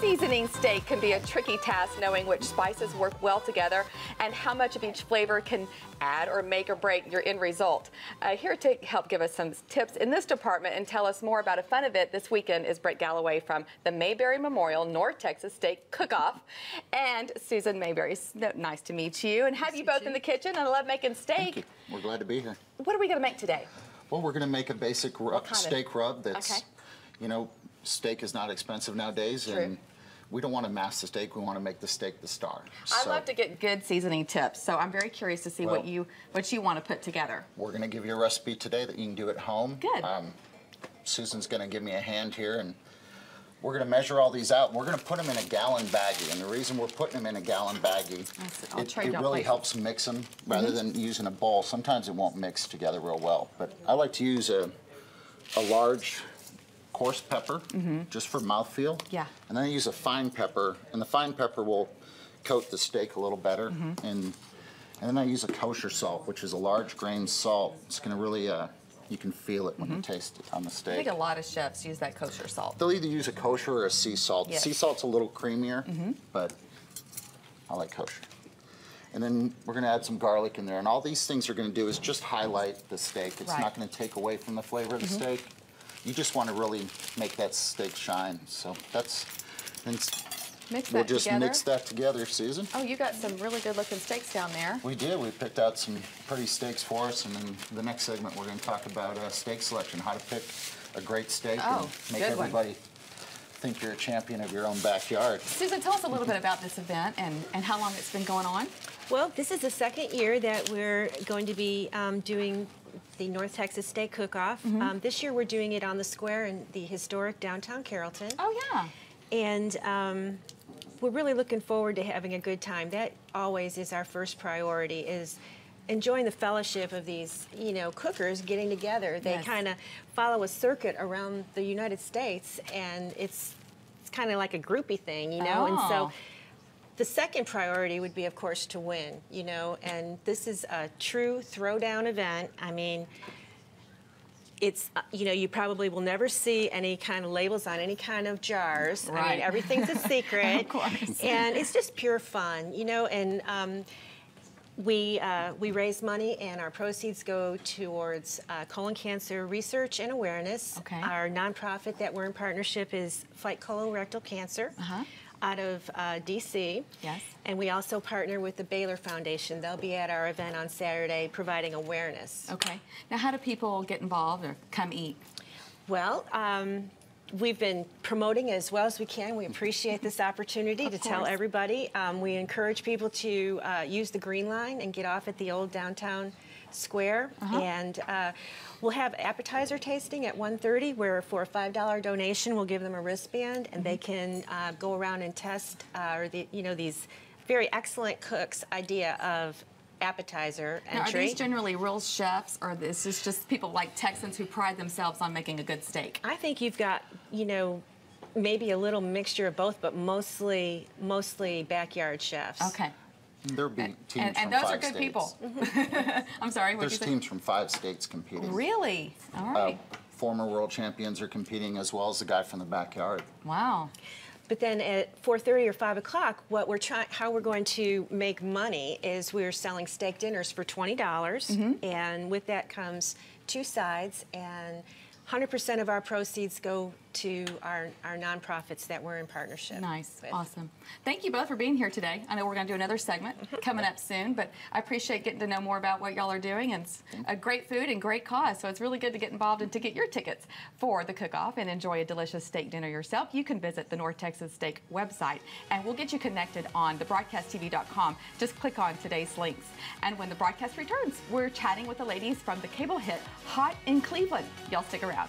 Seasoning steak can be a tricky task, knowing which spices work well together and how much of each flavor can add or make or break your end result. Here to help give us some tips in this department and tell us more about a fun event this weekend is Brett Gallaway from the Mayberry Memorial North Texas Steak Cook-Off. And Susan Mayberry, nice to meet you and have you both in the kitchen. I love making steak. Thank you. We're glad to be here. What are we going to make today? Well, we're going to make a basic steak rub that's, you know, steak is not expensive nowadays. True. And we don't want to mask the steak. We want to make the steak the star. I love to get good seasoning tips, so I'm very curious to see what you want to put together. We're going to give you a recipe today that you can do at home. Good. Susan's going to give me a hand here, and we're going to measure all these out. We're going to put them in a gallon baggie, and the reason we're putting them in a gallon baggie, it really helps mix them rather than using a bowl. Sometimes it won't mix together real well, but I like to use a large coarse pepper, just for mouthfeel. Yeah. And then I use a fine pepper, and the fine pepper will coat the steak a little better. And then I use a kosher salt, which is a large grain salt. It's going to really, you can feel it when you taste it on the steak. I think a lot of chefs use that kosher salt. They'll either use a kosher or a sea salt. Yes. Sea salt's a little creamier, but I like kosher. And then we're going to add some garlic in there. And all these things are going to do is just highlight the steak. It's not going to take away from the flavor of the steak. You just want to really make that steak shine. So we'll just mix that together, Susan. Oh, you got some really good looking steaks down there. We did. We picked out some pretty steaks for us, and in the next segment we're going to talk about steak selection, how to pick a great steak and make everybody think you're a champion of your own backyard. Susan, tell us a little bit about this event and how long it's been going on. Well, this is the second year that we're going to be doing the North Texas Steak Cook-Off. This year we're doing it on the square in the historic downtown Carrollton. Oh, yeah. And we're really looking forward to having a good time. That always is our first priority, is enjoying the fellowship of these, you know, cookers getting together. They kind of follow a circuit around the United States, and it's kind of like a groupie thing, you know? And so the second priority would be, of course, to win, you know, and this is a true throwdown event. I mean, it's, you know, you probably will never see any kind of labels on any kind of jars. I mean, everything's a secret. Of course. And it's just pure fun, you know, and we raise money, and our proceeds go towards colon cancer research and awareness. Our nonprofit that we're in partnership is Fight Colorectal Cancer. Out of D.C. Yes. And we also partner with the Baylor Foundation. They'll be at our event on Saturday providing awareness. Okay. Now, how do people get involved or come eat? Well, we've been promoting as well as we can. We appreciate this opportunity to tell everybody. We encourage people to use the Green Line and get off at the old downtown square. And we'll have appetizer tasting at 1:30, where for a $5 donation, we'll give them a wristband, and they can go around and test, you know, these very excellent cooks' idea of appetizer entry. Now, are these generally real chefs, or this is just people like Texans who pride themselves on making a good steak? I think you've got, you know, maybe a little mixture of both, but mostly backyard chefs. Okay. There'll be teams and from those 5 are good states. People. I'm sorry, what did you say? There's teams from 5 states competing. Really? All right. Former world champions are competing, as well as the guy from the backyard. Wow. But then at 4:30 or 5 o'clock, how we're going to make money is we're selling steak dinners for $20, and with that comes 2 sides, and 100% of our proceeds go to our nonprofits that we're in partnership. Nice, awesome. Thank you both for being here today. I know we're going to do another segment coming up soon, but I appreciate getting to know more about what y'all are doing, and it's a great food and great cause, so it's really good to get involved and to get your tickets for the cook-off and enjoy a delicious steak dinner yourself. You can visit the North Texas Steak website, and we'll get you connected on thebroadcasttv.com. Just click on today's links. And when the broadcast returns, we're chatting with the ladies from the cable hit Hot in Cleveland. Y'all stick around.